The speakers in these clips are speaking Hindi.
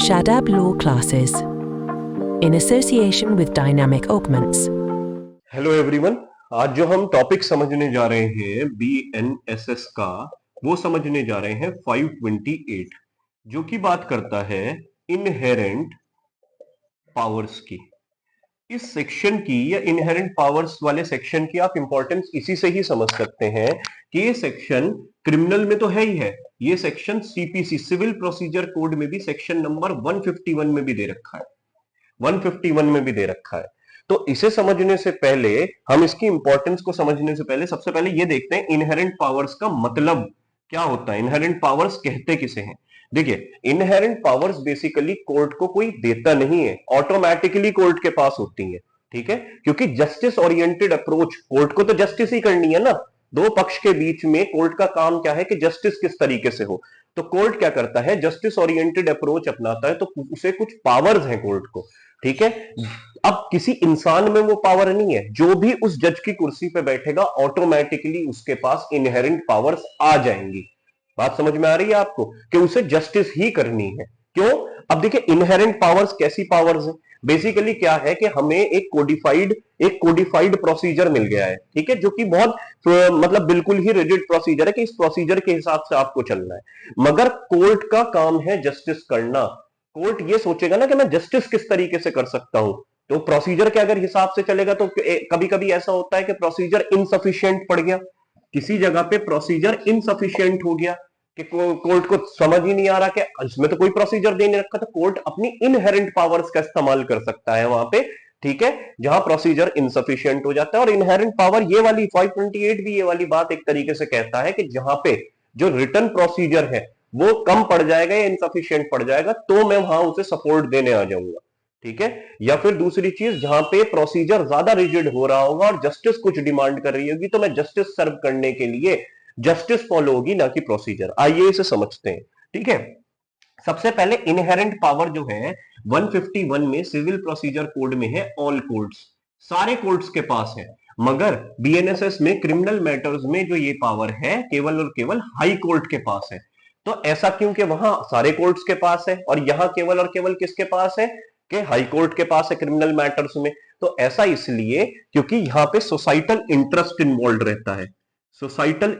Shadab Law Classes in association with Dynamic Augments. Hello everyone, आज जो हम टॉपिक समझने जा रहे हैं बीएनएसएस का, वो समझने जा रहे हैं 528, जो कि बात करता है इनहेरेंट पावर्स की। इस सेक्शन की या इनहेरेंट पावर्स वाले सेक्शन की आप इंपॉर्टेंस इसी से ही समझ सकते हैं कि ये सेक्शन क्रिमिनल में तो है ही है, ये section CPC civil procedure code में भी सेक्शन नंबर 151 में भी दे रखा है, 151 में भी दे रखा है। तो इसे समझने से पहले, हम इसकी इंपॉर्टेंस को समझने से पहले सबसे पहले ये देखते हैं इनहेरेंट पावर्स का मतलब क्या होता है, इनहेरेंट पावर्स कहते किसे हैं। देखिए, इनहेरेंट पावर्स बेसिकली कोर्ट को कोई देता नहीं है, ऑटोमेटिकली कोर्ट के पास होती है, ठीक है, क्योंकि जस्टिस ओरिएंटेड अप्रोच, कोर्ट को तो जस्टिस ही करनी है ना, दो पक्ष के बीच में कोर्ट का काम क्या है कि जस्टिस किस तरीके से हो। तो कोर्ट क्या करता है, जस्टिस ओरिएंटेड अप्रोच अपनाता है, तो उसे कुछ पावर्स हैं कोर्ट को, ठीक है। अब किसी इंसान में वो पावर नहीं है, जो भी उस जज की कुर्सी पे बैठेगा ऑटोमेटिकली उसके पास इनहेरेंट पावर्स आ जाएंगी। बात समझ में आ रही है आपको कि उसे जस्टिस ही करनी है। क्यों? अब देखिए, इनहेरेंट पावर्स कैसी पावर्स है, बेसिकली क्या है कि हमें एक कोडिफाइड प्रोसीजर मिल गया है, ठीक है, जो कि बहुत मतलब बिल्कुल ही रिजिड प्रोसीजर है कि इस प्रोसीजर के हिसाब से आपको चलना है। मगर कोर्ट का काम है जस्टिस करना। कोर्ट ये सोचेगा ना कि मैं जस्टिस किस तरीके से कर सकता हूं, तो प्रोसीजर के अगर हिसाब से चलेगा तो कभी कभी ऐसा होता है कि प्रोसीजर इनसफिशिएंट पड़ गया, किसी जगह पे प्रोसीजर इनसफिशिएंट हो गया कि कोर्ट को समझ ही नहीं आ रहा कि इसमें तो कोई प्रोसीजर दे नहीं रखा, तो कोर्ट अपनी इनहेरेंट पावर्स का इस्तेमाल कर सकता है वहां पे, ठीक है, जहां प्रोसीजर इनसफिशिएंट हो जाता है। और इनहेरेंट पावर ये वाली 528 भी ये वाली बात एक तरीके से कहता है कि जहां पे जो रिटर्न प्रोसीजर है वो कम पड़ जाएगा या इनसफिशिएंट पड़ जाएगा, तो मैं वहां उसे सपोर्ट देने आ जाऊंगा, ठीक है। या फिर दूसरी चीज, जहां पे प्रोसीजर ज्यादा रिजिड हो रहा होगा और जस्टिस कुछ डिमांड कर रही होगी, तो मैं जस्टिस सर्व करने के लिए जस्टिस फॉलो होगी, ना कि प्रोसीजर। आइए इसे समझते हैं, ठीक है। सबसे पहले इनहेरेंट पावर जो है 151 में सिविल प्रोसीजर कोड में है, ऑल कोर्ट्स, सारे कोर्ट्स के पास है। मगर बीएनएसएस में क्रिमिनल मैटर्स में जो ये पावर है केवल और केवल हाई कोर्ट के पास है। तो ऐसा क्यों कि वहां सारे कोर्ट्स के पास है और यहां केवल और केवल किसके पास है कि हाई कोर्ट के पास है क्रिमिनल मैटर्स में। तो ऐसा इसलिए क्योंकि यहां पे सोसाइटल इंटरेस्ट इन्वॉल्व रहता है। सोसाइटल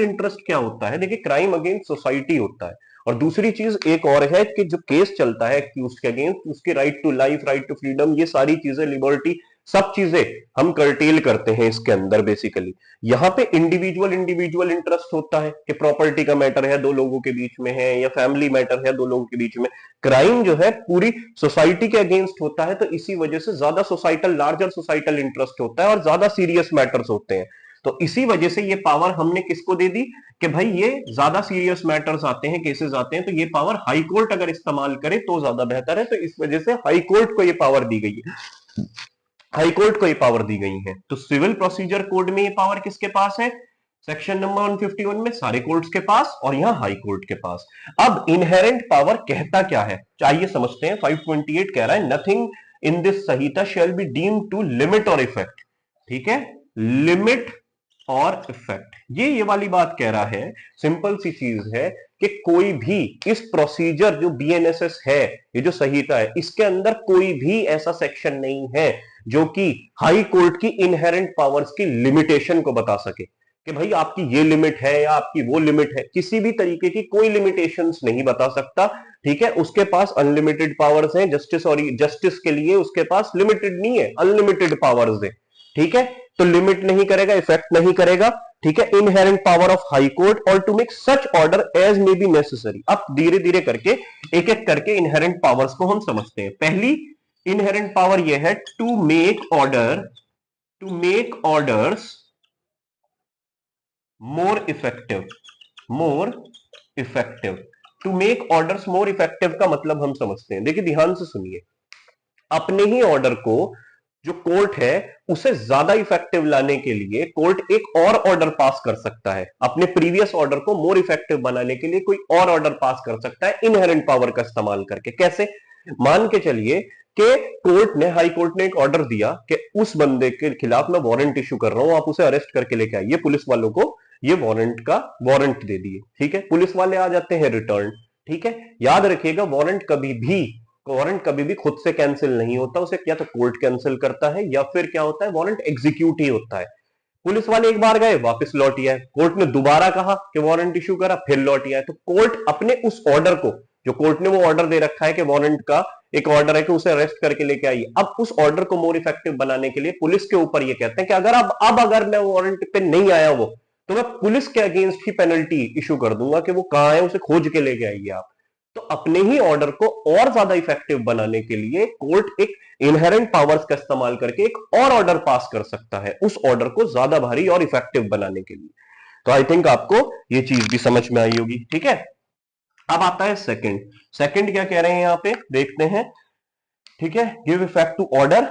इंटरेस्ट क्या होता है? देखिए, क्राइम अगेंस्ट सोसाइटी होता है। और दूसरी चीज एक और है कि जो केस चलता है एक्यूज्ड के अगेंस्ट, उसके right to life, right to freedom, ये सारी चीजें, लिबर्टी, सब चीजें हम कर्टेल करते हैं इसके अंदर बेसिकली। यहां पे इंडिविजुअल इंटरेस्ट होता है कि प्रॉपर्टी का मैटर है, दो लोगों के बीच में है, या फैमिली मैटर है, दो लोगों के बीच में। क्राइम जो है पूरी सोसाइटी के अगेंस्ट होता है, तो इसी वजह से ज्यादा लार्जर सोसाइटल इंटरेस्ट होता है और ज्यादा सीरियस मैटर्स होते हैं। तो इसी वजह से ये पावर हमने किसको दे दी कि भाई ये ज्यादा सीरियस मैटर्स आते हैं, केसेस आते हैं, तो ये पावर हाई कोर्ट अगर इस्तेमाल करे तो ज्यादा बेहतर है। तो इस वजह से हाई कोर्ट को ये पावर दी गई है, हाई कोर्ट को ये पावर दी गई है। तो सिविल प्रोसीजर कोड में ये पावर किसके पास है? सेक्शन नंबर 151 में सारे कोर्ट्स के पास और यहां हाई कोर्ट के पास। अब इनहेरेंट पावर कहता क्या है, चाहिए समझते हैं। 528 कह रहा है nothing in this Sanhita shall be deemed to limit और इफेक्ट, ठीक है, लिमिट और इफेक्ट, ये वाली बात कह रहा है। सिंपल सी चीज है कि कोई भी इस प्रोसीजर जो बीएनएसएस है, ये जो संहिता है, इसके अंदर कोई भी ऐसा सेक्शन नहीं है जो कि हाई कोर्ट की इनहेरेंट पावर्स की लिमिटेशन को बता सके कि भाई आपकी ये लिमिट है या आपकी वो लिमिट है। किसी भी तरीके की कोई लिमिटेशंस नहीं बता सकता, ठीक है। उसके पास अनलिमिटेड पावर्स हैं, जस्टिस और जस्टिस के लिए उसके पास लिमिटेड नहीं है, अनलिमिटेड पावर्स है, ठीक है। तो लिमिट नहीं करेगा, इफेक्ट नहीं करेगा, ठीक है। Inherent power of high court और to make such order as may be necessary. अब धीरे धीरे करके एक एक करके इनहेरेंट पावर्स को हम समझते हैं। पहली इनहेरेंट पावर यह है to make orders more effective. To make orders more effective का मतलब हम समझते हैं। देखिए, ध्यान से सुनिए, अपने ही ऑर्डर को जो कोर्ट है उसे ज्यादा इफेक्टिव लाने के लिए कोर्ट एक और ऑर्डर पास कर सकता है। अपने प्रीवियस ऑर्डर को मोर इफेक्टिव बनाने के लिए कोई और ऑर्डर पास कर सकता है इनहेरेंट पावर का इस्तेमाल करके। कैसे? मान के चलिए कि हाई कोर्ट ने एक ऑर्डर दिया कि उस बंदे के खिलाफ मैं वारंट इशू कर रहा हूं, आप उसे अरेस्ट करके लेके आइए। पुलिस वालों को ये वारंट दे दिए, ठीक है। पुलिस वाले आ जाते हैं रिटर्न, ठीक है, याद रखिएगा वारंट कभी भी खुद से कैंसिल नहीं होता, उसे या तो कोर्ट कैंसिल करता है या फिर क्या होता है, वारंट एग्जीक्यूट ही होता है। पुलिस वाले एक बार गए, वापस लौट आए, कोर्ट ने दोबारा कहा कि वारंट इशू करा, फिर लौट आए, तो कोर्ट अपने उस ऑर्डर को, जो कोर्ट ने वो ऑर्डर दे रखा है कि वारंट का एक ऑर्डर है कि उसे अरेस्ट करके लेके आइए, अब उस ऑर्डर को मोर इफेक्टिव बनाने के लिए पुलिस के ऊपर ये कहते हैं कि अगर अब अगर मैं वारंट पे नहीं आया वो, तो मैं पुलिस के अगेंस्ट ही पेनल्टी इशू कर दूंगा कि वो कहां है, उसे खोज के लेके आइए आप। तो अपने ही ऑर्डर को और ज्यादा इफेक्टिव बनाने के लिए कोर्ट एक इनहेरेंट पावर्स का इस्तेमाल करके एक और ऑर्डर पास कर सकता है, उस ऑर्डर को ज्यादा भारी और इफेक्टिव बनाने के लिए। तो आई थिंक आपको ये चीज भी समझ में आई होगी, ठीक है। अब आता है सेकंड क्या कह रहे हैं यहां पे, देखते हैं, ठीक है। गिव इफेक्ट टू ऑर्डर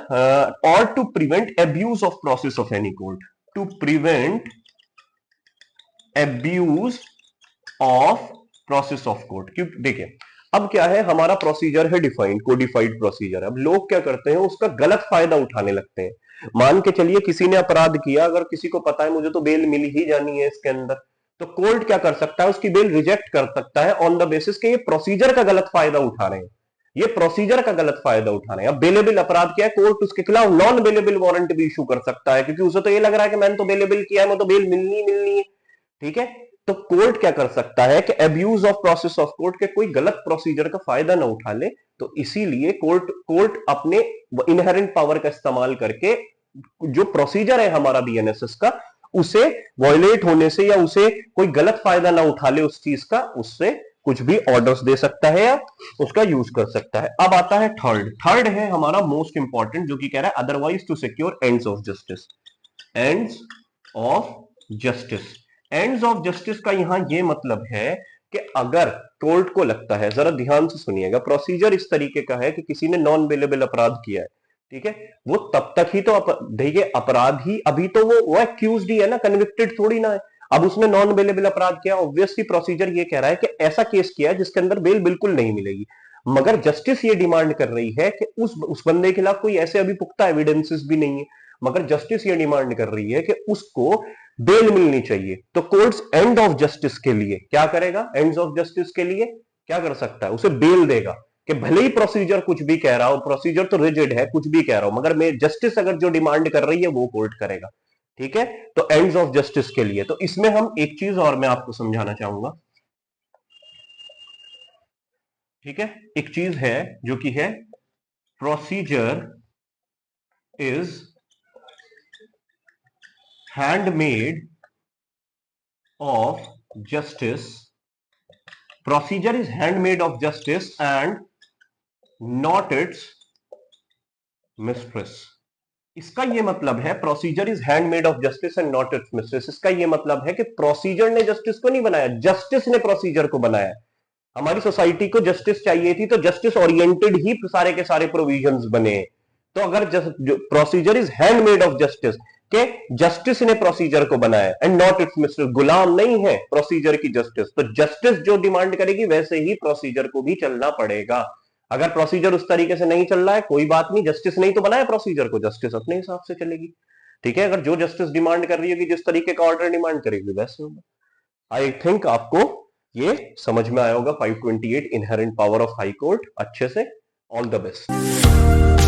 और to prevent abuse of process of any court, to prevent abuse of process of court. क्यों, देखिए अब क्या है, हमारा प्रोसीजर है डिफाइंड, कोडिफाइड प्रोसीजर। अब लोग क्या करते हैं, उसका गलत फायदा उठाने लगते हैं। मान के चलिए किसी ने अपराध किया, अगर किसी को पता है मुझे तो बेल मिल ही जानी है इसके अंदर, तो कोर्ट क्या कर सकता है, उसकी बेल रिजेक्ट कर सकता है ऑन द बेसिस के ये प्रोसीजर का गलत फायदा उठा रहे हैं, ये प्रोसीजर का गलत फायदा उठा रहे हैं। अब बेलेबल अपराध किया है, कोर्ट उसके खिलाफ नॉन बेलेबल वारंट भी इशू कर सकता है, क्योंकि उसे तो ये लग रहा है कि मैंने तो बेलेबल किया है, मैं तो बेल मिलनी है, ठीक है। तो कोर्ट क्या कर सकता है कि abuse of process of court के कोई गलत प्रोसीजर का फायदा ना उठा ले, तो इसीलिए कोर्ट अपने इनहेरेंट पावर का इस्तेमाल करके जो प्रोसीजर है हमारा बीएनएसएस का, उसे वॉयलेट होने से या उसे कोई गलत फायदा ना उठा ले उस चीज का, उससे कुछ भी ऑर्डर्स दे सकता है या उसका यूज कर सकता है। अब आता है थर्ड है हमारा मोस्ट इंपॉर्टेंट, जो कि कह रहा है otherwise to secure ends of justice. Ends of justice, ends of justice का यहां यह मतलब है कि अगर कोर्ट को लगता है, जरा ध्यान से सुनिएगा, प्रोसीजर इस तरीके का है कि किसी ने नॉन बेलेबल अपराध किया है, ठीक है, वो तब तक ही तो देखिए अपराधी, अभी तो वो एक्यूज्ड ही है ना, कन्विक्टेड थोड़ी ना है। अब उसने नॉन बेलेबल अपराध किया, ऑब्वियसली प्रोसीजर ये कह रहा है कि ऐसा केस किया है जिसके अंदर बेल बिल्कुल नहीं मिलेगी, मगर जस्टिस ये डिमांड कर रही है कि उस बंदे के खिलाफ कोई ऐसे अभी पुख्ता एविडेंसेस भी नहीं है, मगर जस्टिस ये डिमांड कर रही है कि उसको बेल मिलनी चाहिए। तो कोर्ट्स एंड ऑफ जस्टिस के लिए क्या करेगा, एंड्स ऑफ जस्टिस के लिए क्या कर सकता है, उसे बेल देगा, कि भले ही प्रोसीजर कुछ भी कह रहा हो, प्रोसीजर तो रिजिड है, कुछ भी कह रहा हो, मगर मैं जस्टिस अगर जो डिमांड कर रही है वो कोर्ट करेगा, ठीक है। तो एंड्स ऑफ जस्टिस के लिए, तो इसमें हम एक चीज और मैं आपको समझाना चाहूंगा, ठीक है। एक चीज है जो कि है procedure is handmaid of justice, procedure is handmaid of justice and not its mistress। इसका ये मतलब है procedure is handmade of justice and not it's mistress. इसका ये मतलब है कि प्रोसीजर ने जस्टिस को नहीं बनाया, जस्टिस ने प्रोसीजर को बनाया। हमारी सोसाइटी को जस्टिस चाहिए थी, तो जस्टिस ओरिएंटेड ही सारे के सारे प्रोविजंस बने। तो अगर procedure is handmade of justice, के जस्टिस ने प्रोसीजर को बनाया, एंड नॉट इट्स मिस्टर, गुलाम नहीं है प्रोसीजर की जस्टिस, तो जस्टिस जो डिमांड करेगी वैसे ही प्रोसीजर को भी चलना पड़ेगा। अगर प्रोसीजर उस तरीके से नहीं चल रहा है, कोई बात नहीं, जस्टिस नहीं तो बनाया प्रोसीजर को, जस्टिस अपने हिसाब से चलेगी, ठीक है। अगर जो जस्टिस डिमांड कर रही होगी, जिस तरीके का ऑर्डर डिमांड करेगी, वैसे होगा। आई थिंक आपको ये समझ में आया होगा 528 inherent power of high court अच्छे से। All the best.